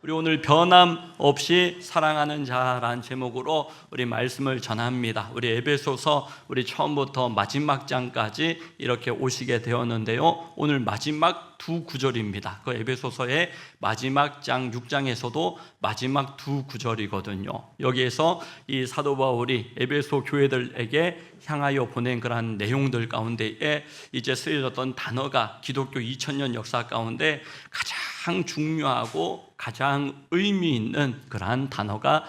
우리 오늘 변함없이 사랑하는 자라는 제목으로 우리 말씀을 전합니다. 우리 에베소서 우리 처음부터 마지막 장까지 이렇게 오시게 되었는데요, 오늘 마지막 두 구절입니다. 그 에베소서의 마지막 장 6장에서도 마지막 두 구절이거든요. 여기에서 이 사도 바울이 에베소 교회들에게 향하여 보낸 그러한 내용들 가운데에 이제 쓰여졌던 단어가 기독교 2000년 역사 가운데 가장 중요하고 가장 의미 있는 그러한 단어가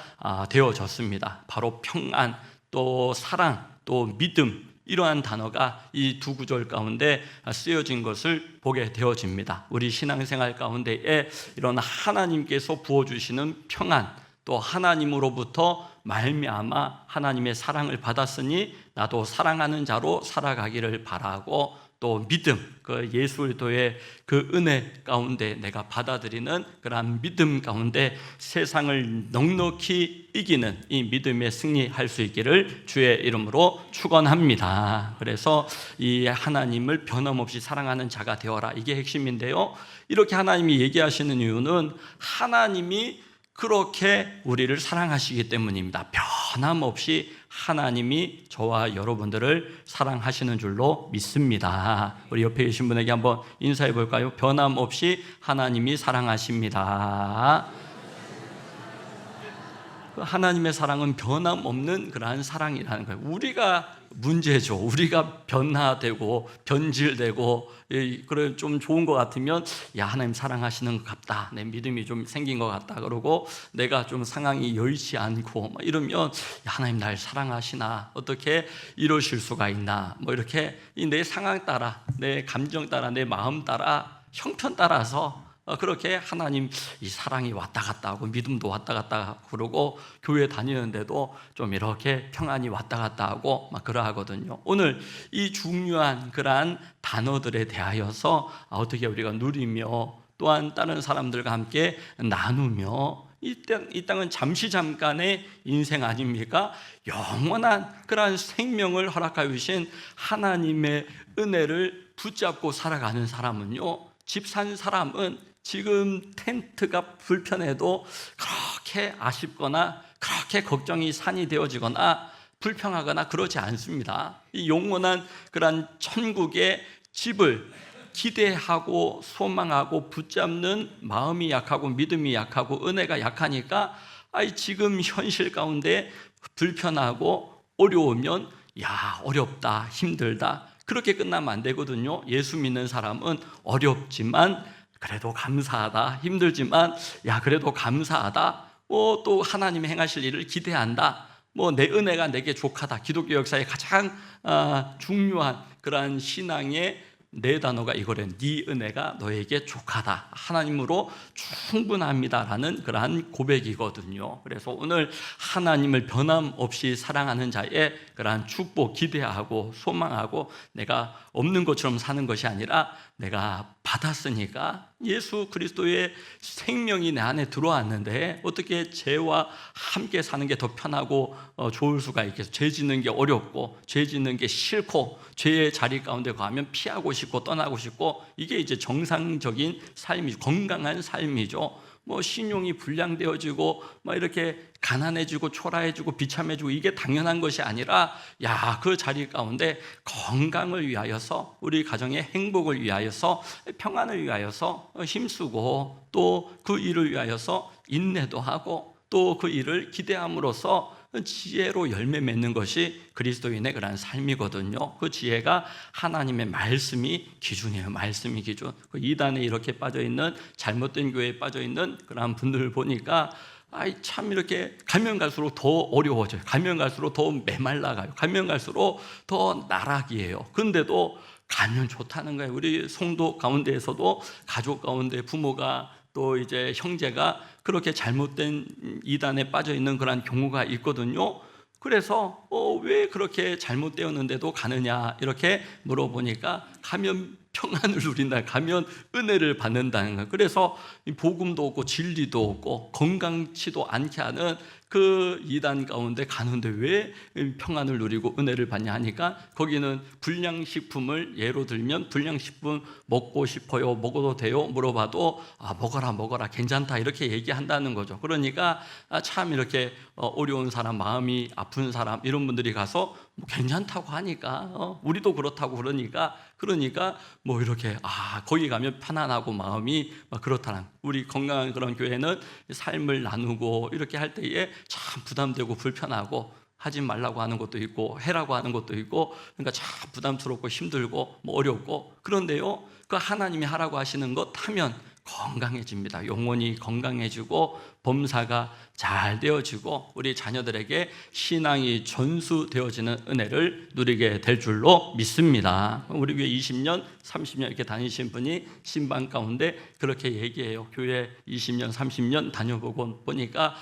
되어졌습니다. 바로 평안, 또 사랑, 또 믿음, 이러한 단어가 이 두 구절 가운데 쓰여진 것을 보게 되어집니다. 우리 신앙생활 가운데에 이런 하나님께서 부어주시는 평안, 또 하나님으로부터 말미암아 하나님의 사랑을 받았으니 나도 사랑하는 자로 살아가기를 바라고, 또 믿음, 그 예수 그리스도의 그 은혜 가운데 내가 받아들이는 그러한 믿음 가운데 세상을 넉넉히 이기는 이 믿음에 승리할 수 있기를 주의 이름으로 축원합니다. 그래서 이 하나님을 변함없이 사랑하는 자가 되어라, 이게 핵심인데요, 이렇게 하나님이 얘기하시는 이유는 하나님이 그렇게 우리를 사랑하시기 때문입니다. 변함없이 하나님이 저와 여러분들을 사랑하시는 줄로 믿습니다. 우리 옆에 계신 분에게 한번 인사해 볼까요? 변함없이 하나님이 사랑하십니다. 하나님의 사랑은 변함없는 그러한 사랑이라는 거예요. 우리가 문제죠. 우리가 변화되고 변질되고, 그래 좀 좋은 것 같으면 야, 하나님 사랑하시는 것 같다, 내 믿음이 좀 생긴 것 같다, 그러고 내가 좀 상황이 여의치 않고 이러면 야, 하나님 날 사랑하시나, 어떻게 이러실 수가 있나, 이렇게 내 상황 따라, 내 감정 따라, 내 마음 따라, 형편 따라서 그렇게 하나님 이 사랑이 왔다 갔다 하고 믿음도 왔다 갔다 그러고, 교회 다니는데도 좀 이렇게 평안이 왔다 갔다 하고 막 그러하거든요. 오늘 이 중요한 그러한 단어들에 대하여서 어떻게 우리가 누리며 또한 다른 사람들과 함께 나누며, 이 땅은 잠시 잠깐의 인생 아닙니까? 영원한 그러한 생명을 허락하여 주신 하나님의 은혜를 붙잡고 살아가는 사람은요, 집 산 사람은 지금 텐트가 불편해도 그렇게 아쉽거나 그렇게 걱정이 산이 되어지거나 불평하거나 그러지 않습니다. 이 영원한 그런 천국의 집을 기대하고 소망하고 붙잡는 마음이 약하고 믿음이 약하고 은혜가 약하니까 지금 현실 가운데 불편하고 어려우면 야, 어렵다, 힘들다, 그렇게 끝나면 안 되거든요. 예수 믿는 사람은 어렵지만 그래도 감사하다, 힘들지만 야, 그래도 감사하다, 또 하나님이 행하실 일을 기대한다, 내 은혜가 내게 족하다. 기독교 역사의 가장 중요한 그러한 신앙의 네 단어가 이거래요. 네 은혜가 너에게 족하다, 하나님으로 충분합니다라는 그러한 고백이거든요. 그래서 오늘 하나님을 변함없이 사랑하는 자의 그러한 축복 기대하고 소망하고, 내가 없는 것처럼 사는 것이 아니라 내가 받았으니까 예수 그리스도의 생명이 내 안에 들어왔는데 어떻게 죄와 함께 사는 게 더 편하고 좋을 수가 있겠어요? 죄 짓는 게 어렵고 죄 짓는 게 싫고 죄의 자리 가운데 가면 피하고 싶고 떠나고 싶고, 이게 이제 정상적인 삶이죠. 건강한 삶이죠. 신용이 불량되어지고 이렇게 가난해지고 초라해지고 비참해지고, 이게 당연한 것이 아니라 그 자리 가운데 건강을 위하여서, 우리 가정의 행복을 위하여서, 평안을 위하여서 힘쓰고, 또 그 일을 위하여서 인내도 하고, 또 그 일을 기대함으로써 지혜로 열매 맺는 것이 그리스도인의 그런 삶이거든요. 그 지혜가 하나님의 말씀이 기준이에요. 말씀이 기준. 그 이단에 이렇게 빠져있는, 잘못된 교회에 빠져있는 그런 분들을 보니까 참 이렇게 가면 갈수록 더 어려워져요. 가면 갈수록 더 메말라가요. 가면 갈수록 더 나락이에요. 그런데도 가면 좋다는 거예요. 우리 성도 가운데에서도 가족 가운데 부모가 또 이제 형제가 그렇게 잘못된 이단에 빠져 있는 그런 경우가 있거든요. 그래서 왜 그렇게 잘못되었는데도 가느냐 이렇게 물어보니까 가면 평안을 누린다, 가면 은혜를 받는다는 거예요. 그래서 복음도 없고 진리도 없고 건강치도 않게 하는 그 이단 가운데 가는데 왜 평안을 누리고 은혜를 받냐 하니까 거기는 불량식품을 예로 들면 불량식품 먹고 싶어요, 먹어도 돼요 물어봐도 먹어라 괜찮다 이렇게 얘기한다는 거죠. 그러니까 참 이렇게 어려운 사람, 마음이 아픈 사람 이런 분들이 가서 뭐 괜찮다고 하니까 우리도 그렇다고 그러니까 뭐 이렇게 거기 가면 편안하고 마음이 막 그렇다는, 우리 건강한 그런 교회는 삶을 나누고 이렇게 할 때에 참 부담되고 불편하고 하지 말라고 하는 것도 있고 해라고 하는 것도 있고, 그러니까 참 부담스럽고 힘들고 뭐 어렵고, 그런데요 그 하나님이 하라고 하시는 것 하면 건강해집니다. 영혼이 건강해지고 범사가 잘 되어지고 우리 자녀들에게 신앙이 전수되어지는 은혜를 누리게 될 줄로 믿습니다. 우리 교회 20년, 30년 이렇게 다니신 분이 신방 가운데 그렇게 얘기해요. 교회 20년, 30년 다녀보고 보니까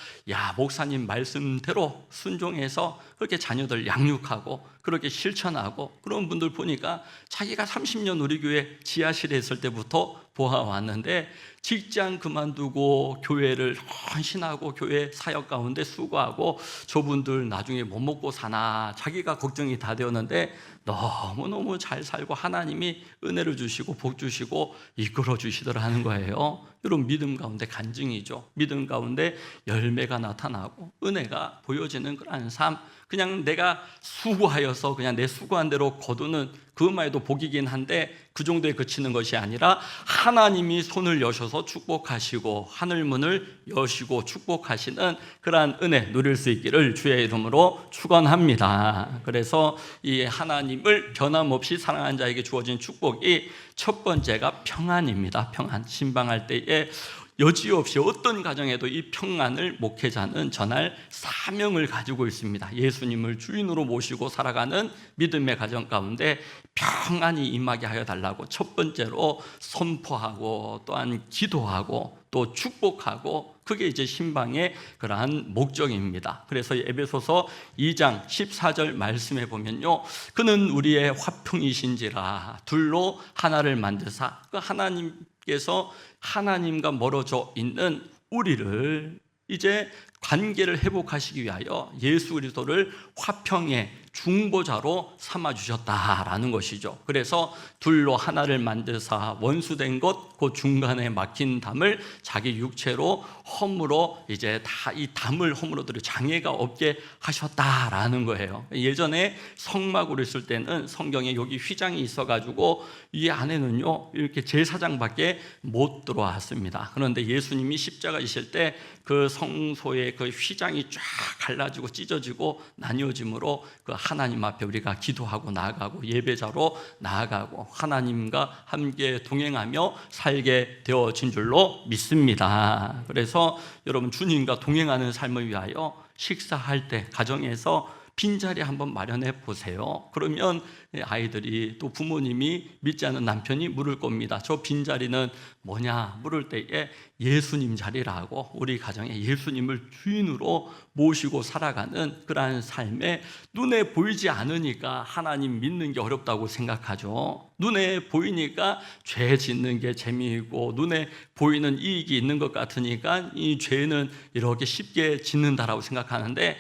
목사님 말씀대로 순종해서 그렇게 자녀들 양육하고 그렇게 실천하고 그런 분들 보니까 자기가 30년 우리 교회 지하실에 있을 때부터 보아왔는데 직장 그만두고 교회를 헌신하고 교회 사역 가운데 수고하고 저분들 나중에 뭐 먹고 사나 자기가 걱정이 다 되었는데 너무너무 잘 살고 하나님이 은혜를 주시고 복 주시고 이끌어 주시더라는 거예요. 이런 믿음 가운데 간증이죠. 믿음 가운데 열매가 나타나고 은혜가 보여지는 그런 삶, 그냥 내가 수고하여서 그냥 내 수고한 대로 거두는 그것만 해도 복이긴 한데 그 정도에 그치는 것이 아니라 하나님이 손을 여셔서 축복하시고 하늘문을 여시고 축복하시는 그러한 은혜 누릴 수 있기를 주의 이름으로 축원합니다. 그래서 이 하나님을 변함없이 사랑하는 자에게 주어진 축복이 첫 번째가 평안입니다. 평안. 신방할 때에 여지없이 어떤 가정에도 이 평안을 목회자는 전할 사명을 가지고 있습니다. 예수님을 주인으로 모시고 살아가는 믿음의 가정 가운데 평안이 임하게 하여 달라고 첫 번째로 선포하고 또한 기도하고 또 축복하고, 그게 이제 신방의 그러한 목적입니다. 그래서 에베소서 2장 14절 말씀해 보면요, 그는 우리의 화평이신지라 둘로 하나를 만드사, 그 하나님께서 하나님과 멀어져 있는 우리를 이제 관계를 회복하시기 위하여 예수 그리스도를 화평의 중보자로 삼아주셨다라는 것이죠. 그래서 둘로 하나를 만드사 원수된 것, 그 중간에 막힌 담을 자기 육체로 허물어 이제 다 이 담을 허물어들여 장애가 없게 하셨다라는 거예요. 예전에 성막으로 있을 때는 성경에 여기 휘장이 있어가지고 이 안에는요 이렇게 제사장밖에 못 들어왔습니다. 그런데 예수님이 십자가이실 때 그 성소의 그 휘장이 쫙 갈라지고 찢어지고 나뉘어짐으로 그 하나님 앞에 우리가 기도하고 나아가고 예배자로 나아가고 하나님과 함께 동행하며 살게 되어진 줄로 믿습니다. 그래서 여러분 주님과 동행하는 삶을 위하여 식사할 때 가정에서 빈자리 한번 마련해 보세요. 그러면 아이들이 또 부모님이 믿지 않는 남편이 물을 겁니다. 저 빈자리는 뭐냐 물을 때에 예수님 자리라고, 우리 가정에 예수님을 주인으로 모시고 살아가는 그러한 삶에 눈에 보이지 않으니까 하나님 믿는 게 어렵다고 생각하죠. 눈에 보이니까 죄 짓는 게 재미있고 눈에 보이는 이익이 있는 것 같으니까 이 죄는 이렇게 쉽게 짓는다라고 생각하는데,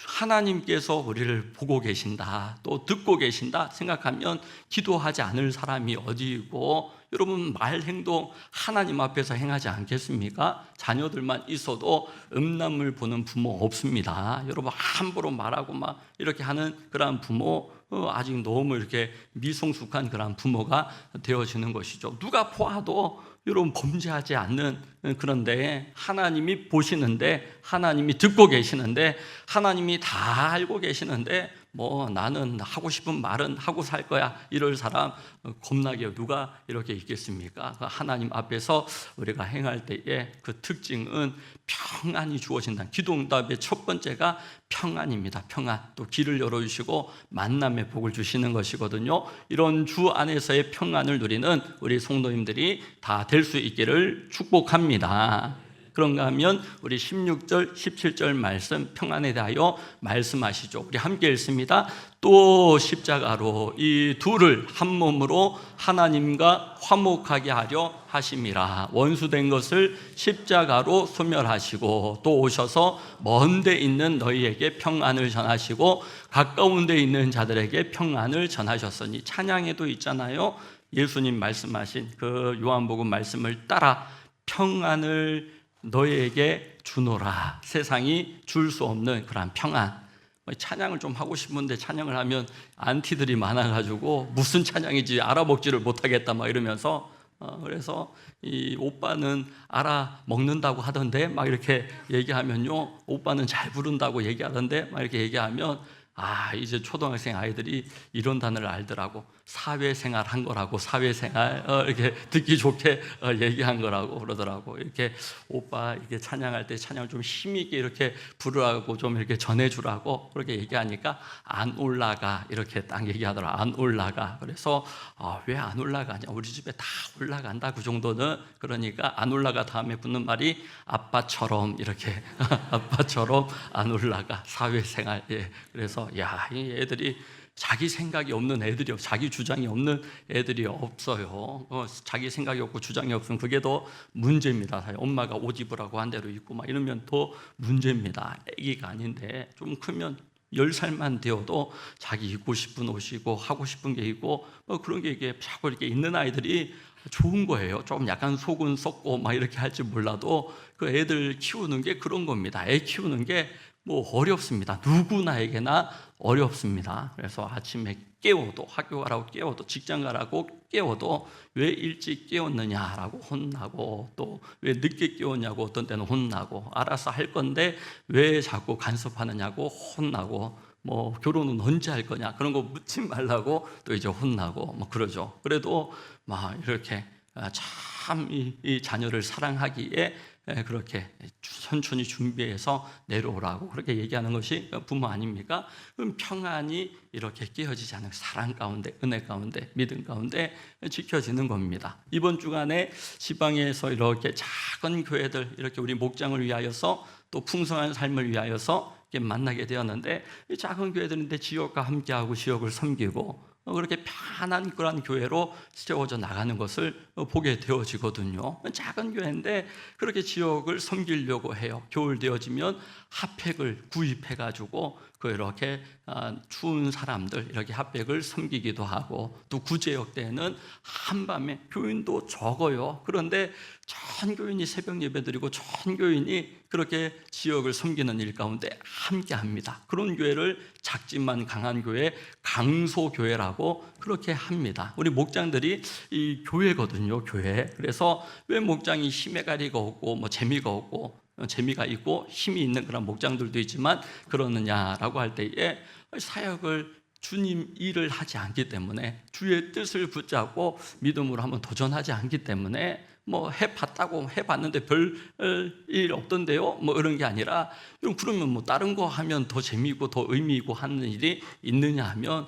하나님께서 우리를 보고 계신다 또 듣고 계신다 생각하면 기도하지 않을 사람이 어디 있고, 여러분 말 행동 하나님 앞에서 행하지 않겠습니까? 자녀들만 있어도 음란물 보는 부모 없습니다. 여러분 함부로 말하고 막 이렇게 하는 그러한 부모 아직 너무 이렇게 미성숙한 그런 부모가 되어지는 것이죠. 누가 보아도 여러분 범죄하지 않는, 그런데 하나님이 보시는데 하나님이 듣고 계시는데 하나님이 다 알고 계시는데 뭐 나는 하고 싶은 말은 하고 살 거야 이럴 사람 겁나게 누가 이렇게 있겠습니까? 하나님 앞에서 우리가 행할 때에 그 특징은 평안이 주어진다. 기도응답의 첫 번째가 평안입니다. 평안. 또 길을 열어주시고 만남의 복을 주시는 것이거든요. 이런 주 안에서의 평안을 누리는 우리 성도님들이 다 될 수 있기를 축복합니다. 그런가 하면 우리 16절, 17절 말씀 평안에 대하여 말씀하시죠. 우리 함께 읽습니다. 또 십자가로 이 둘을 한 몸으로 하나님과 화목하게 하려 하심이라. 원수된 것을 십자가로 소멸하시고 또 오셔서 먼 데 있는 너희에게 평안을 전하시고 가까운 데 있는 자들에게 평안을 전하셨으니. 찬양에도 있잖아요. 예수님 말씀하신 그 요한복음 말씀을 따라 평안을 너희에게 주노라. 세상이 줄 수 없는 그런 평안. 찬양을 좀 하고 싶은데 찬양을 하면 안티들이 많아가지고 무슨 찬양인지 알아먹지를 못하겠다 막 이러면서 그래서 이 오빠는 알아먹는다고 하던데 막 이렇게 얘기하면요, 오빠는 잘 부른다고 얘기하던데 막 이렇게 얘기하면 이제 초등학생 아이들이 이런 단어를 알더라고. 사회생활 한 거라고. 사회생활 이렇게 듣기 좋게 얘기한 거라고 그러더라고. 이렇게 오빠 이렇게 찬양할 때 찬양을 좀 힘있게 이렇게 부르라고 좀 이렇게 전해주라고 그렇게 얘기하니까 안 올라가 이렇게 딱 얘기하더라. 안 올라가. 그래서 왜 안 올라가냐, 우리 집에 다 올라간다 그 정도는. 그러니까 안 올라가 다음에 붙는 말이 아빠처럼 이렇게 아빠처럼 안 올라가. 사회생활. 예. 그래서 이 애들이 자기 생각이 없는 애들이, 자기 주장이 없는 애들이 없어요. 자기 생각이 없고 주장이 없으면 그게 더 문제입니다. 엄마가 옷 입으라고 한 대로 입고 막 이러면 더 문제입니다. 애기가 아닌데 좀 크면 10살만 되어도 자기 입고 싶은 옷이고 하고 싶은 게 있고 그런 게 이게 자꾸 이렇게 있는 아이들이 좋은 거예요. 좀 약간 속은 썩고 막 이렇게 할지 몰라도 그 애들 키우는 게 그런 겁니다. 애 키우는 게 어렵습니다. 누구나에게나 어렵습니다. 그래서 아침에 깨워도, 학교 가라고 깨워도, 직장 가라고 깨워도 왜 일찍 깨웠느냐라고 혼나고, 또 왜 늦게 깨웠냐고 어떤 때는 혼나고, 알아서 할 건데 왜 자꾸 간섭하느냐고 혼나고, 결혼은 언제 할 거냐 그런 거 묻지 말라고 또 이제 혼나고 그러죠. 그래도 막 이렇게 참 이 자녀를 사랑하기에 그렇게 천천히 준비해서 내려오라고 그렇게 얘기하는 것이 부모 아닙니까? 그럼 평안이 이렇게 깨어지지 않은 사랑 가운데, 은혜 가운데, 믿음 가운데 지켜지는 겁니다. 이번 주간에 지방에서 이렇게 작은 교회들, 이렇게 우리 목장을 위하여서 또 풍성한 삶을 위하여서 이렇게 만나게 되었는데, 이 작은 교회들인데 지역과 함께하고 지역을 섬기고 그렇게 편한 그런 교회로 세워져 나가는 것을 보게 되어지거든요. 작은 교회인데 그렇게 지역을 섬기려고 해요. 겨울 되어지면 핫팩을 구입해가지고 이렇게 추운 사람들 이렇게 핫팩을 섬기기도 하고, 또 구제역 때는 한밤에 교인도 적어요. 그런데 전 교인이 새벽 예배드리고 전 교인이 그렇게 지역을 섬기는 일 가운데 함께 합니다. 그런 교회를 작지만 강한 교회, 강소교회라고 그렇게 합니다. 우리 목장들이 이 교회거든요, 교회. 그래서 왜 목장이 힘의 가리가 없고 재미가 없고, 재미가 있고 힘이 있는 그런 목장들도 있지만 그러느냐라고 할 때에 사역을 주님 일을 하지 않기 때문에, 주의 뜻을 붙잡고 믿음으로 한번 도전하지 않기 때문에 해봤다고 해봤는데 별 일 없던데요? 이런 게 아니라, 그러면 다른 거 하면 더 재미있고 더 의미 있고 하는 일이 있느냐 하면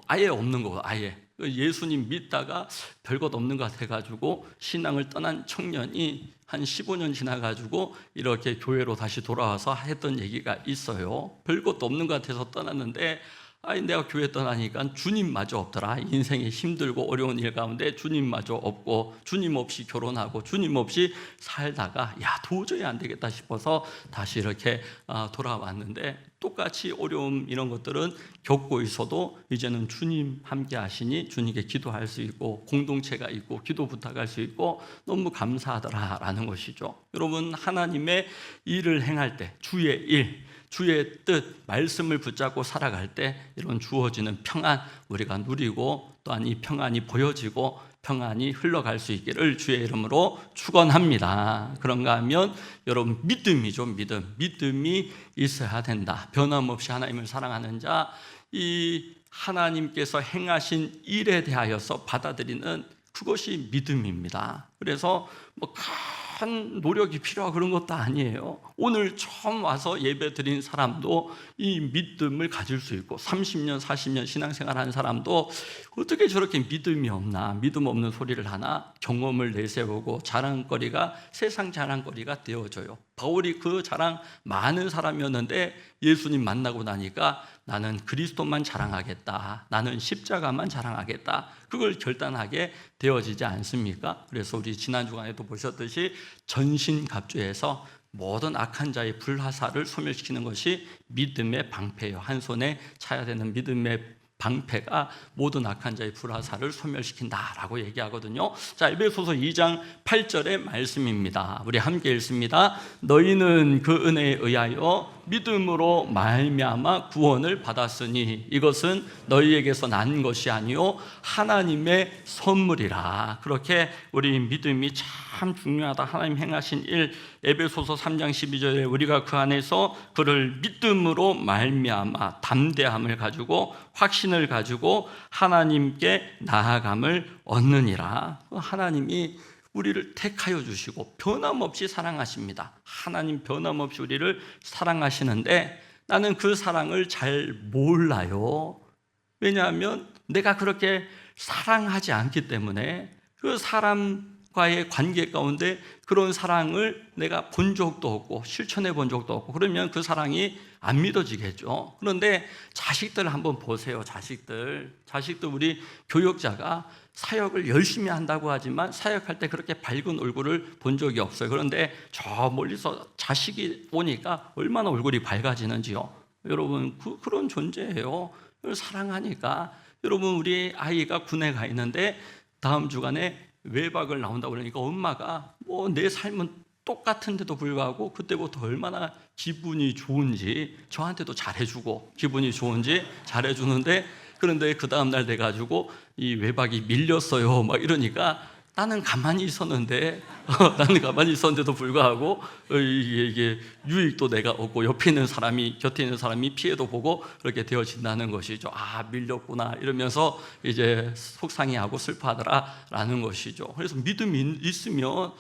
아예 없는 거고, 아예. 예수님 믿다가 별것 없는 것 같아가지고 신앙을 떠난 청년이 한 15년 지나가지고 이렇게 교회로 다시 돌아와서 했던 얘기가 있어요. 별것도 없는 것 같아서 떠났는데 내가 교회 떠나니까 주님마저 없더라. 인생이 힘들고 어려운 일 가운데 주님마저 없고, 주님 없이 결혼하고 주님 없이 살다가 도저히 안 되겠다 싶어서 다시 이렇게 돌아왔는데, 똑같이 어려움 이런 것들은 겪고 있어도 이제는 주님 함께 하시니 주님께 기도할 수 있고 공동체가 있고 기도 부탁할 수 있고 너무 감사하더라라는 것이죠. 여러분, 하나님의 일을 행할 때, 주의 일, 주의 뜻, 말씀을 붙잡고 살아갈 때 이런 주어지는 평안 우리가 누리고, 또한 이 평안이 보여지고 평안이 흘러갈 수 있기를 주의 이름으로 축원합니다. 그런가 하면 여러분, 믿음이죠. 믿음이 있어야 된다. 변함없이 하나님을 사랑하는 자, 이 하나님께서 행하신 일에 대하여서 받아들이는 그것이 믿음입니다. 그래서 큰 노력이 필요하고 그런 것도 아니에요. 오늘 처음 와서 예배 드린 사람도 이 믿음을 가질 수 있고 30년, 40년 신앙생활 한 사람도 어떻게 저렇게 믿음이 없나, 믿음 없는 소리를 하나, 경험을 내세우고 자랑거리가 세상 자랑거리가 되어져요. 바울이 그 자랑 많은 사람이었는데 예수님 만나고 나니까 나는 그리스도만 자랑하겠다, 나는 십자가만 자랑하겠다, 그걸 결단하게 되어지지 않습니까? 그래서 우리 지난 주간에도 보셨듯이 전신갑주에서 모든 악한 자의 불화살을 소멸시키는 것이 믿음의 방패예요. 한 손에 차야 되는 믿음의 방패가 모든 악한 자의 불화살을 소멸시킨다라고 얘기하거든요. 자, 에베소서 2장 8절의 말씀입니다. 우리 함께 읽습니다. 너희는 그 은혜에 의하여 믿음으로 말미암아 구원을 받았으니 이것은 너희에게서 난 것이 아니요 하나님의 선물이라. 그렇게 우리 믿음이 참 중요하다. 하나님 행하신 일, 에베소서 3장 12절에 우리가 그 안에서 그를 믿음으로 말미암아 담대함을 가지고 확신을 가지고 하나님께 나아감을 얻느니라. 하나님이 우리를 택하여 주시고 변함없이 사랑하십니다. 하나님 변함없이 우리를 사랑하시는데 나는 그 사랑을 잘 몰라요. 왜냐하면 내가 그렇게 사랑하지 않기 때문에 그 사람과의 관계 가운데 그런 사랑을 내가 본 적도 없고 실천해 본 적도 없고 그러면 그 사랑이 안 믿어지겠죠. 그런데 자식들 한번 보세요. 자식들 우리 교역자가 사역을 열심히 한다고 하지만 사역할 때 그렇게 밝은 얼굴을 본 적이 없어요. 그런데 저 멀리서 자식이 오니까 얼마나 얼굴이 밝아지는지요. 여러분 그런 존재예요. 사랑하니까. 여러분 우리 아이가 군에 가 있는데 다음 주간에 외박을 나온다고 그러니까 엄마가 뭐 내 삶은 똑같은데도 불구하고 그때부터 얼마나 기분이 좋은지 저한테도 잘해주고 기분이 좋은지 잘해주는데 그런데 그 다음날 돼가지고 이 외박이 밀렸어요 막 이러니까 나는 가만히 있었는데 나는 가만히 있었는데도 불구하고 이게 유익도 내가 얻고 옆에 있는 사람이 곁에 있는 사람이 피해도 보고 그렇게 되어진다는 것이죠. 아 밀렸구나 이러면서 이제 속상해하고 슬퍼하더라라는 것이죠. 그래서 믿음이 있으면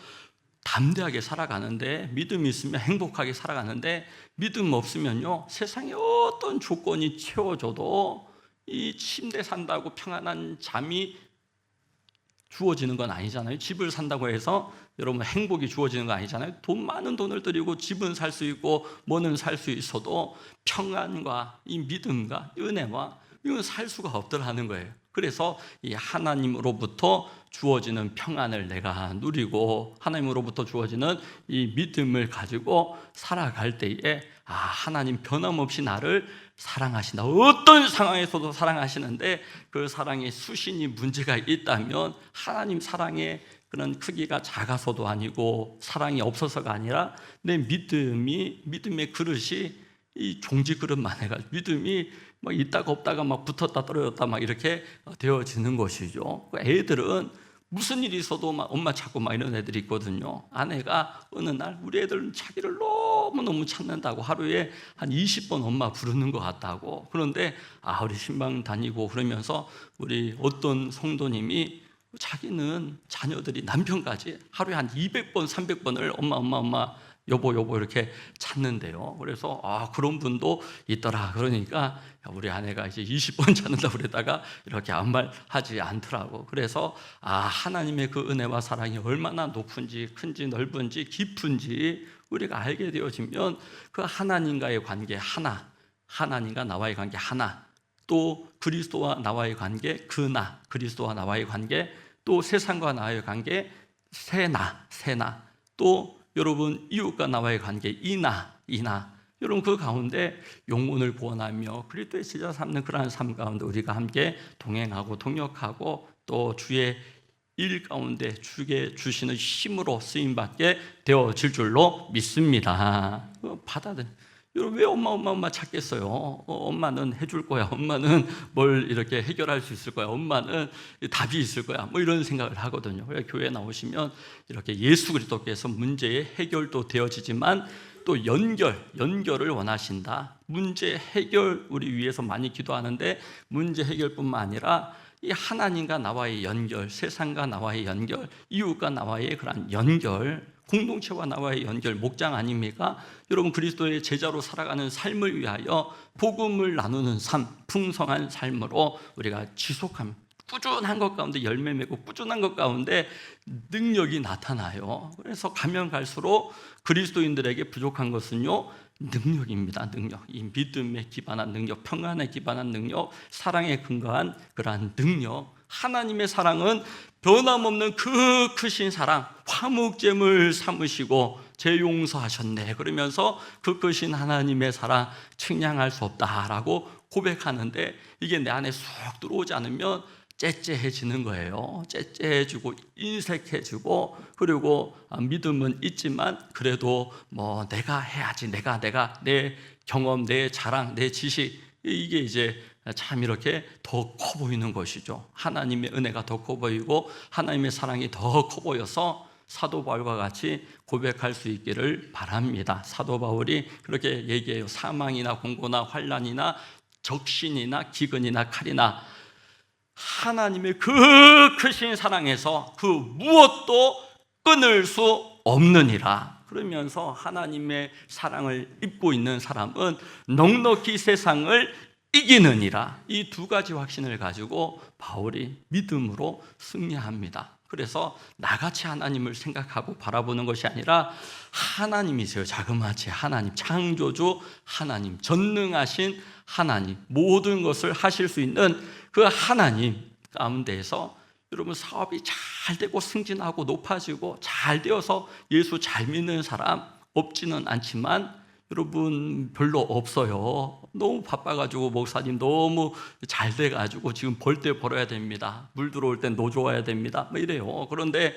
담대하게 살아가는데 믿음이 있으면 행복하게 살아가는데 믿음 없으면요 세상에 어떤 조건이 채워져도 이 침대 산다고 평안한 잠이 주어지는 건 아니잖아요. 집을 산다고 해서 여러분 행복이 주어지는 거 아니잖아요. 많은 돈을 들이고 집은 살 수 있고 뭐는 살 수 있어도 평안과 이 믿음과 은혜와 이건 살 수가 없더라는 거예요. 그래서 이 하나님으로부터 주어지는 평안을 내가 누리고 하나님으로부터 주어지는 이 믿음을 가지고 살아갈 때에 아 하나님 변함없이 나를 사랑하신다. 어떤 상황에서도 사랑하시는데 그 사랑에 수신이 문제가 있다면 하나님 사랑의 그런 크기가 작아서도 아니고 사랑이 없어서가 아니라 내 믿음의 그릇이 이 종지 그릇만 해가지고 믿음이 막 있다가 없다가 막 붙었다 떨어졌다 막 이렇게 되어지는 것이죠. 애들은 무슨 일이 있어도 막 엄마 찾고 막 이런 애들이 있거든요. 아내가 어느 날 우리 애들은 자기를 너무너무 찾는다고 하루에 한 20번 엄마 부르는 것 같다고. 그런데 우리 신방 다니고 그러면서 우리 어떤 성도님이 자기는 자녀들이 남편까지 하루에 한 200번 300번을 엄마 여보 이렇게 찾는데요. 그래서 그런 분도 있더라. 그러니까 우리 아내가 이제 20번 찾는다고 그러다가 이렇게 아무 말 하지 않더라고. 그래서 하나님의 그 은혜와 사랑이 얼마나 높은지 큰지 넓은지 깊은지 우리가 알게 되어지면 그 하나님과의 관계 하나, 하나님과 나와의 관계 하나, 또 그리스도와 나와의 관계 그나, 그리스도와 나와의 관계 또 세상과 나와의 관계 세나, 또 여러분 이웃과 나와의 관계 이나 여러분 그 가운데 영혼을 구원하며 그리스도의 제자 삼는 그러한 삶 가운데 우리가 함께 동행하고 동역하고 또 주의 일 가운데 주께 주시는 힘으로 쓰임받게 되어질 줄로 믿습니다. 받아들. 여러분 왜 엄마 찾겠어요? 엄마는 해줄 거야. 엄마는 뭘 이렇게 해결할 수 있을 거야. 엄마는 답이 있을 거야. 뭐 이런 생각을 하거든요. 그래서 교회 나오시면 이렇게 예수 그리스도께서 문제의 해결도 되어지지만 또 연결을 원하신다. 문제 해결 우리 위해서 많이 기도하는데 문제 해결뿐만 아니라 이 하나님과 나와의 연결, 세상과 나와의 연결, 이웃과 나와의 그런 연결 공동체와 나와의 연결, 목장 아닙니까? 여러분, 그리스도의 제자로 살아가는 삶을 위하여 복음을 나누는 삶, 풍성한 삶으로 우리가 지속합니다. 꾸준한 것 가운데 열매 맺고 꾸준한 것 가운데 능력이 나타나요. 그래서 가면 갈수록 그리스도인들에게 부족한 것은요, 능력입니다. 능력. 이 믿음에 기반한 능력, 평안에 기반한 능력, 사랑에 근거한 그러한 능력. 하나님의 사랑은 변함없는 그 크신 사랑, 화목제물 삼으시고 재용서하셨네 그러면서 그 크신 하나님의 사랑 측량할 수 없다라고 고백하는데, 이게 내 안에 쑥 들어오지 않으면 째째해지는 거예요. 째째해지고 인색해지고, 그리고 믿음은 있지만 그래도 뭐 내가 해야지, 내가 내 경험, 내 자랑, 내 지식, 이게 이제 참 이렇게 더 커 보이는 것이죠. 하나님의 은혜가 더 커 보이고 하나님의 사랑이 더 커 보여서 사도 바울과 같이 고백할 수 있기를 바랍니다. 사도 바울이 그렇게 얘기해요. 사망이나 공고나 환난이나 적신이나 기근이나 칼이나 하나님의 그 크신 사랑에서 그 무엇도 끊을 수 없느니라. 그러면서 하나님의 사랑을 입고 있는 사람은 넉넉히 세상을 이기느니라. 이 두 가지 확신을 가지고 바울이 믿음으로 승리합니다. 그래서 나같이 하나님을 생각하고 바라보는 것이 아니라 하나님이세요. 자그마치 하나님, 창조주 하나님, 전능하신 하나님, 모든 것을 하실 수 있는 그 하나님 가운데에서 여러분, 사업이 잘 되고 승진하고 높아지고 잘 되어서 예수 잘 믿는 사람 없지는 않지만 여러분, 별로 없어요. 너무 바빠가지고 목사님 너무 잘 돼가지고 지금 벌 때 벌어야 됩니다. 물 들어올 땐 노조와야 됩니다. 뭐 이래요. 그런데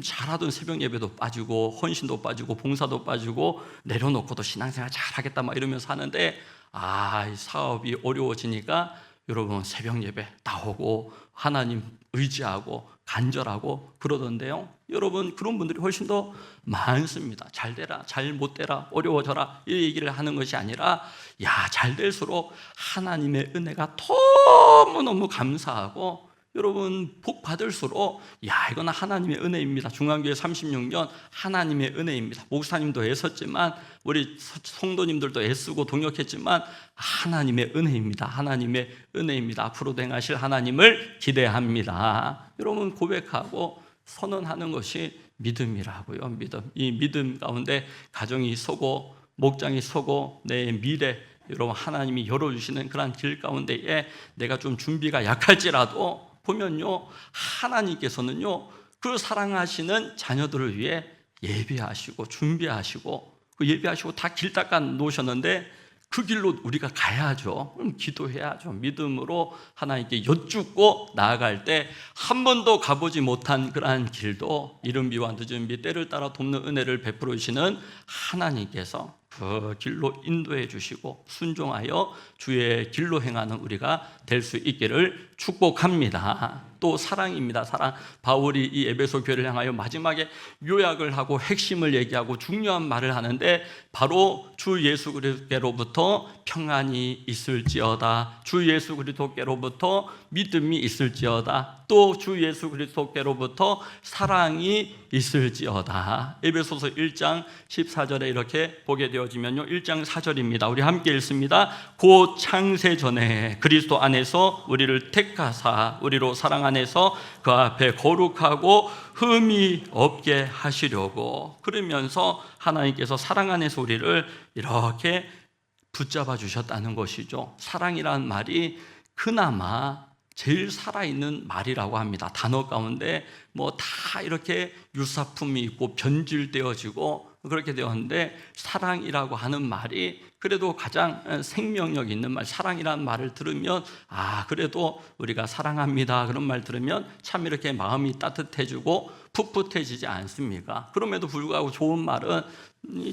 잘하던 새벽 예배도 빠지고 헌신도 빠지고 봉사도 빠지고 내려놓고도 신앙생활 잘하겠다 막 이러면서 하는데, 이 사업이 어려워지니까 여러분 새벽 예배 나오고 하나님 의지하고 간절하고 그러던데요. 여러분, 그런 분들이 훨씬 더 많습니다. 잘 되라, 잘 못 되라, 어려워져라 이 얘기를 하는 것이 아니라, 잘 될수록 하나님의 은혜가 너무너무 감사하고, 여러분 복 받을수록 이거는 하나님의 은혜입니다. 중앙교회 36년 하나님의 은혜입니다. 목사님도 애썼지만 우리 성도님들도 애쓰고 동역했지만 하나님의 은혜입니다. 하나님의 은혜입니다. 앞으로도 행하실 하나님을 기대합니다. 여러분, 고백하고 선언하는 것이 믿음이라고요. 믿음. 이 믿음 가운데 가정이 서고 목장이 서고 내 미래, 여러분 하나님이 열어주시는 그런 길 가운데에 내가 좀 준비가 약할지라도 보면요, 하나님께서는요 그 사랑하시는 자녀들을 위해 예배하시고 준비하시고 예배하시고 다 길 닦아 놓으셨는데 그 길로 우리가 가야죠. 그럼 기도해야죠. 믿음으로 하나님께 여쭙고 나아갈 때 한 번도 가보지 못한 그러한 길도 이른 비와 늦은 비 때를 따라 돕는 은혜를 베풀어 주시는 하나님께서 그 길로 인도해 주시고 순종하여 주의 길로 행하는 우리가 될 수 있기를 축복합니다. 또 사랑입니다. 사랑. 바울이 이 에베소 교회를 향하여 마지막에 요약을 하고 핵심을 얘기하고 중요한 말을 하는데, 바로 주 예수 그리스도께로부터 평안이 있을지어다, 주 예수 그리스도께로부터 믿음이 있을지어다, 또 주 예수 그리스도께로부터 사랑이 있을지어다. 에베소서 1장 14절에 이렇게 보게 되어지면요, 1장 4절입니다. 우리 함께 읽습니다. 곧 창세 전에 그리스도 안에서 우리를 택하사 우리로 사랑 안에서 그 앞에 거룩하고 흠이 없게 하시려고. 그러면서 하나님께서 사랑 안에서 우리를 이렇게 붙잡아 주셨다는 것이죠. 사랑이라는 말이 그나마 제일 살아있는 말이라고 합니다. 단어 가운데 뭐 다 이렇게 유사품이 있고 변질되어지고 그렇게 되었는데, 사랑이라고 하는 말이 그래도 가장 생명력 있는 말. 사랑이라는 말을 들으면 그래도 우리가 사랑합니다 그런 말 들으면 참 이렇게 마음이 따뜻해지고 풋풋해지지 않습니까? 그럼에도 불구하고 좋은 말은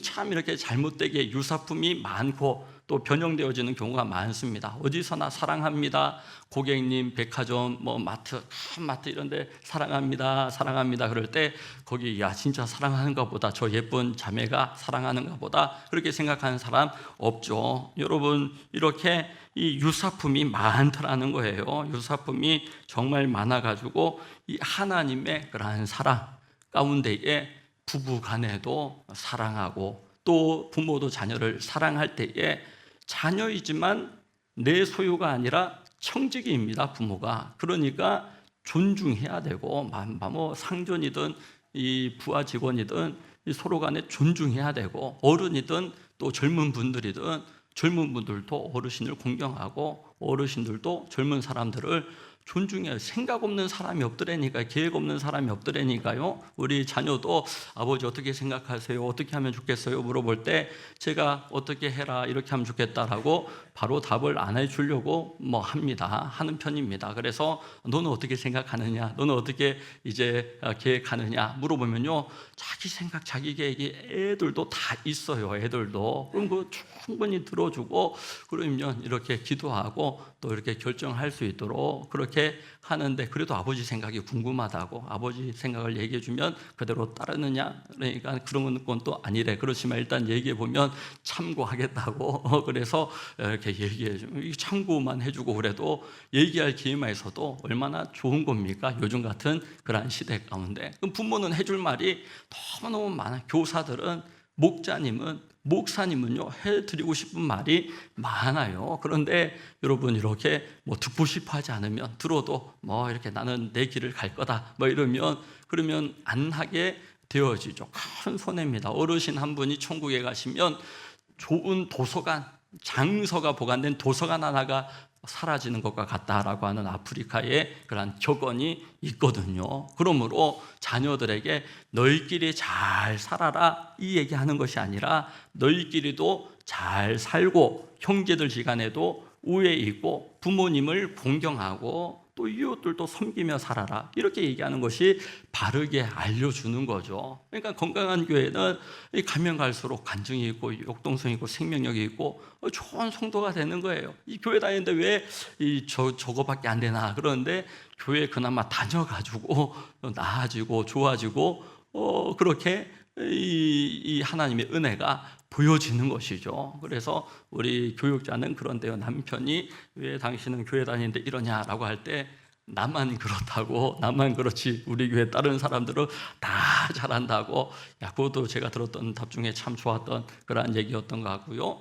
참 이렇게 잘못되게 유사품이 많고 또 변형되어지는 경우가 많습니다. 어디서나 사랑합니다, 고객님 백화점 뭐 마트 큰 마트 이런 데 사랑합니다 사랑합니다 그럴 때 거기 진짜 사랑하는가 보다, 저 예쁜 자매가 사랑하는가 보다 그렇게 생각하는 사람 없죠. 여러분, 이렇게 이 유사품이 많더라는 거예요. 유사품이 정말 많아가지고 이 하나님의 그러한 사랑 가운데에 부부 간에도 사랑하고 또 부모도 자녀를 사랑할 때에 자녀이지만 내 소유가 아니라 청지기입니다, 부모가. 그러니까 존중해야 되고 뭐 상존이든 이 부하 직원이든 서로 간에 존중해야 되고, 어른이든 또 젊은 분들이든 젊은 분들도 어르신을 공경하고 어르신들도 젊은 사람들을 존중해요. 생각 없는 사람이 없더라니까요. 계획 없는 사람이 없더라니까요. 우리 자녀도 아버지 어떻게 생각하세요? 어떻게 하면 좋겠어요? 물어볼 때 제가 어떻게 해라 이렇게 하면 좋겠다라고 바로 답을 안 해주려고 합니다. 하는 편입니다. 그래서 너는 어떻게 생각하느냐? 너는 어떻게 이제 계획하느냐? 물어보면요, 자기 생각, 자기 계획이 애들도 다 있어요. 애들도. 그럼 그 충분히 들어주고, 그러면 이렇게 기도하고 또 이렇게 결정할 수 있도록 그렇게 하는데, 그래도 아버지 생각이 궁금하다고 아버지 생각을 얘기해 주면 그대로 따르느냐? 그러니까 그런 건 또 아니래. 그렇지만 일단 얘기해 보면 참고하겠다고 그래서 이렇게 얘기해 주면, 참고만 해주고 그래도 얘기할 기회만 있어도 얼마나 좋은 겁니까? 요즘 같은 그러한 시대 가운데. 그럼 부모는 해줄 말이 너무너무 많아요. 교사들은, 목사님은요, 해드리고 싶은 말이 많아요. 그런데 여러분, 이렇게 듣고 싶어 하지 않으면, 들어도 이렇게 나는 내 길을 갈 거다 이러면, 그러면 안 하게 되어지죠. 큰 손해입니다. 어르신 한 분이 천국에 가시면 좋은 도서관, 장서가 보관된 도서관 하나가 사라지는 것과 같다라고 하는 아프리카의 그런 격언이 있거든요. 그러므로 자녀들에게 너희끼리 잘 살아라 이 얘기하는 것이 아니라, 너희끼리도 잘 살고 형제들 시간에도 우애 있고 부모님을 공경하고 또 이웃들도 섬기며 살아라 이렇게 얘기하는 것이 바르게 알려주는 거죠. 그러니까 건강한 교회는 가면 갈수록 간증이 있고 역동성이 있고 생명력이 있고 좋은 성도가 되는 거예요. 이 교회 다니는데 왜 저거밖에 안 되나? 그런데 교회 그나마 다녀가지고 나아지고 좋아지고 그렇게 이 하나님의 은혜가 보여지는 것이죠. 그래서 우리 교육자는 그런데요, 남편이 왜 당신은 교회 다니는데 이러냐라고 할 때, 나만 그렇다고, 나만 그렇지 우리 교회 다른 사람들은 다 잘한다고. 그것도 제가 들었던 답 중에 참 좋았던 그러한 얘기였던 것 같고요.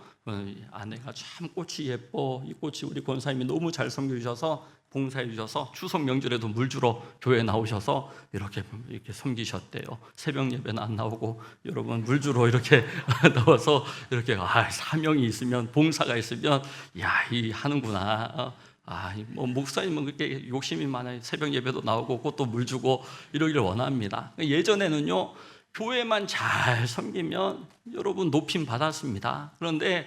아내가 참 꽃이 예뻐, 이 꽃이 우리 권사님이 너무 잘 섬겨주셔서, 봉사해 주셔서 추석 명절에도 물 주러 교회에 나오셔서 이렇게 섬기셨대요. 새벽 예배는 안 나오고 여러분 물 주러 이렇게 나와서 이렇게 사명이 있으면, 봉사가 있으면 이 하는구나. 목사님은 그렇게 욕심이 많아요. 새벽 예배도 나오고 꽃도 물 주고 이러기를 원합니다. 예전에는요, 교회만 잘 섬기면 여러분 높임 받았습니다. 그런데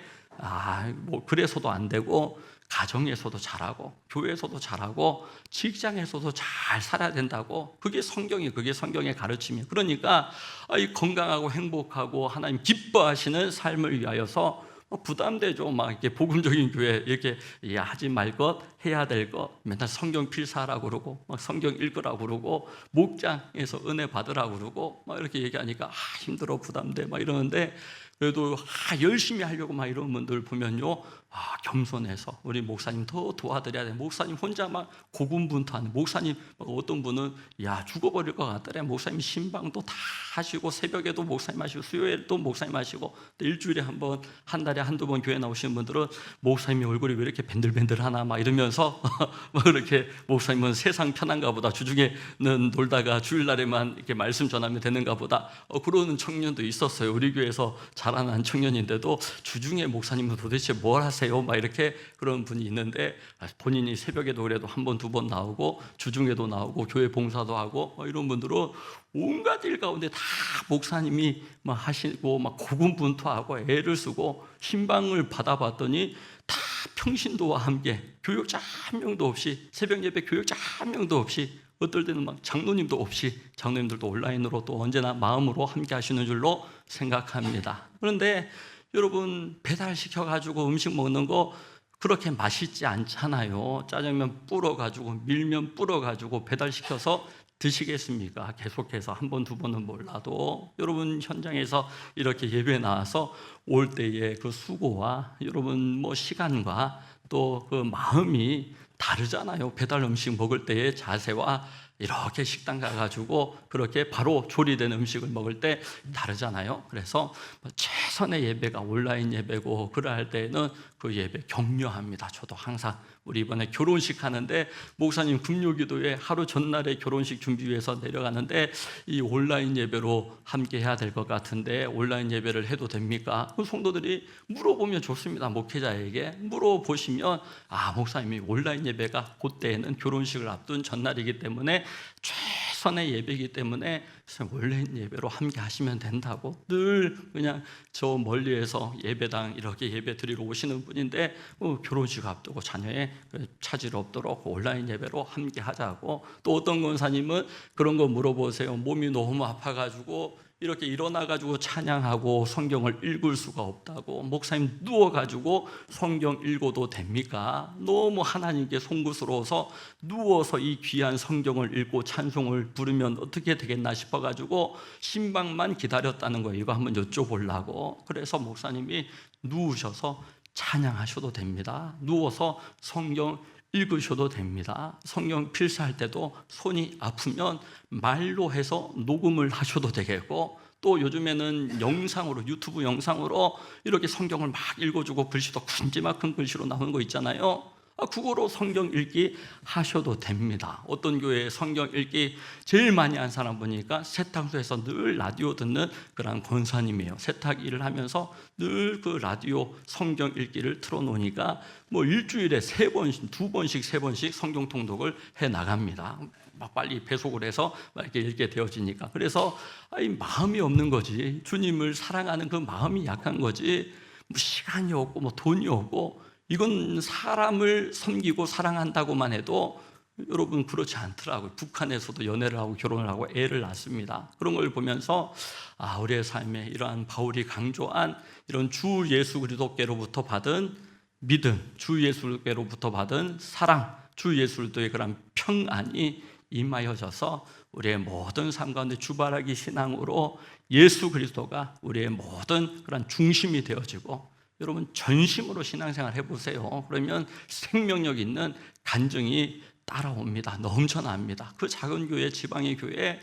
그래서도 안 되고, 가정에서도 잘하고 교회에서도 잘하고 직장에서도 잘 살아야 된다고. 그게 성경의 가르침이에요. 그러니까 이 건강하고 행복하고 하나님 기뻐하시는 삶을 위하여서 부담되죠. 이렇게 복음적인 교회 이렇게 하지 말 것, 해야 될 것, 맨날 성경 필사하라고 그러고 성경 읽으라고 그러고 목장에서 은혜 받으라고 그러고 이렇게 얘기하니까 힘들어, 부담돼 이러는데, 그래도 열심히 하려고 이런 분들 보면요, 겸손해서 우리 목사님 더 도와드려야 돼. 목사님 혼자 고군분투하는 목사님, 어떤 분은 죽어버릴 것 같더래. 목사님 신방도 다 하시고 새벽에도 목사님 하시고 수요일도 목사님 하시고, 일주일에 한 번, 한 달에 한두 번 교회 나오시는 분들은 목사님 얼굴이 왜 이렇게 밴들밴들하나 이러면서 이렇게 목사님은 세상 편한가 보다, 주중에는 놀다가 주일날에만 이렇게 말씀 전하면 되는가 보다 그러는 청년도 있었어요. 우리 교회에서 자라난 청년인데도 주중에 목사님은 도대체 뭘 하세요? 이렇게 그런 분이 있는데, 본인이 새벽에도 그래도 한 번, 두 번 나오고 주중에도 나오고 교회 봉사도 하고 이런 분들은 온갖 일 가운데 다 목사님이 하시고 고군분투하고 애를 쓰고 신방을 받아봤더니 다 평신도와 함께 교육자 한 명도 없이, 새벽 예배 교육자 한 명도 없이, 어떨 때는 장로님도 없이, 장로님들도 온라인으로 또 언제나 마음으로 함께 하시는 줄로 생각합니다. 그런데 여러분, 배달시켜가지고 음식 먹는 거 그렇게 맛있지 않잖아요. 짜장면 불어가지고 밀면 불어가지고 배달시켜서 드시겠습니까? 계속해서 한 번, 두 번은 몰라도. 여러분, 현장에서 이렇게 예배에 나와서 올 때의 그 수고와 여러분 시간과 또 그 마음이 다르잖아요. 배달 음식 먹을 때의 자세와 이렇게 식당 가가지고 그렇게 바로 조리된 음식을 먹을 때 다르잖아요. 그래서 최선의 예배가 온라인 예배고, 그러할 때에는 그 예배 격려합니다. 저도 항상 우리 이번에 결혼식 하는데 목사님 금요기도에 하루 전날에 결혼식 준비위해서 내려가는데 이 온라인 예배로 함께 해야 될 것 같은데 온라인 예배를 해도 됩니까? 그 성도들이 물어보면 좋습니다. 목회자에게 물어보시면, 목사님이 온라인 예배가 그때에는 결혼식을 앞둔 전날이기 때문에 최선의 예배이기 때문에 온라인 예배로 함께 하시면 된다고, 늘 그냥 저 멀리에서 예배당 이렇게 예배 드리러 오시는 분인데 결혼식 앞두고 자녀의 차질 없도록 온라인 예배로 함께 하자고. 또 어떤 권사님은 그런 거 물어보세요. 몸이 너무 아파가지고 이렇게 일어나가지고 찬양하고 성경을 읽을 수가 없다고. 목사님 누워가지고 성경 읽어도 됩니까? 너무 하나님께 송구스러워서 누워서 이 귀한 성경을 읽고 찬송을 부르면 어떻게 되겠나 싶어가지고 신방만 기다렸다는 거예요. 이거 한번 여쭤보려고. 그래서 목사님이 누우셔서 찬양하셔도 됩니다. 누워서 성경 읽으셔도 됩니다. 성경 필사할 때도 손이 아프면 말로 해서 녹음을 하셔도 되겠고, 또 요즘에는 영상으로, 유튜브 영상으로 이렇게 성경을 막 읽어주고 글씨도 큼지막한 글씨로 나오는 거 있잖아요. 그거로 성경 읽기 하셔도 됩니다. 어떤 교회에 성경 읽기 제일 많이 한 사람 보니까 세탁소에서 늘 라디오 듣는 그런 권사님이에요. 세탁 일을 하면서 늘 그 라디오 성경 읽기를 틀어놓으니까 일주일에 3번씩, 2번씩, 3번씩 성경 통독을 해 나갑니다. 막 빨리 배속을 해서 막 이렇게 읽게 되어지니까. 그래서 마음이 없는 거지. 주님을 사랑하는 그 마음이 약한 거지. 시간이 없고 돈이 없고, 이건 사람을 섬기고 사랑한다고만 해도 여러분 그렇지 않더라고요. 북한에서도 연애를 하고 결혼을 하고 애를 낳습니다. 그런 걸 보면서 우리의 삶에 이러한 바울이 강조한 이런 주 예수 그리스도께로부터 받은 믿음, 주 예수께로부터 받은 사랑, 주 예수의 그런 평안이 임하여져서 우리의 모든 삶 가운데 주바라기 신앙으로 예수 그리스도가 우리의 모든 그런 중심이 되어지고, 여러분 전심으로 신앙생활 해보세요. 그러면 생명력 있는 간증이 따라옵니다. 넘쳐납니다. 그 작은 교회, 지방의 교회,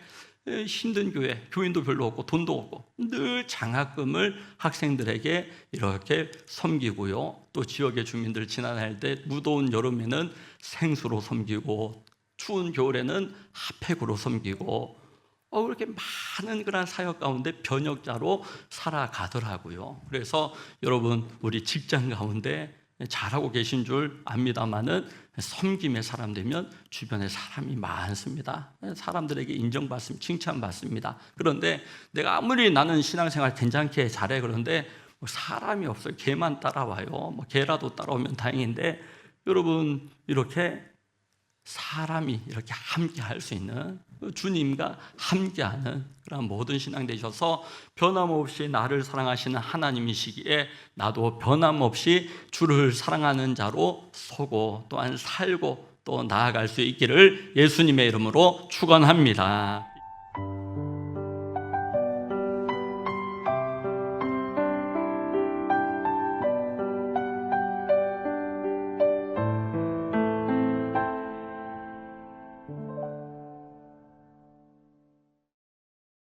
힘든 교회, 교인도 별로 없고 돈도 없고 늘 장학금을 학생들에게 이렇게 섬기고요. 또 지역의 주민들 지나다닐 때 무더운 여름에는 생수로 섬기고, 추운 겨울에는 핫팩으로 섬기고, 그렇게 많은 그런 사역 가운데 변역자로 살아가더라고요. 그래서 여러분 우리 직장 가운데 잘하고 계신 줄 압니다만은 섬김의 사람 되면 주변에 사람이 많습니다. 사람들에게 인정받습니다. 칭찬받습니다. 그런데 내가 아무리 나는 신앙생활 괜찮게 잘해, 그런데 사람이 없어요. 개만 따라와요. 개라도 따라오면 다행인데, 여러분 이렇게 사람이 이렇게 함께 할 수 있는, 주님과 함께하는 그런 모든 신앙 되셔서 변함없이 나를 사랑하시는 하나님이시기에 나도 변함없이 주를 사랑하는 자로 서고 또한 살고 또 나아갈 수 있기를 예수님의 이름으로 축원합니다.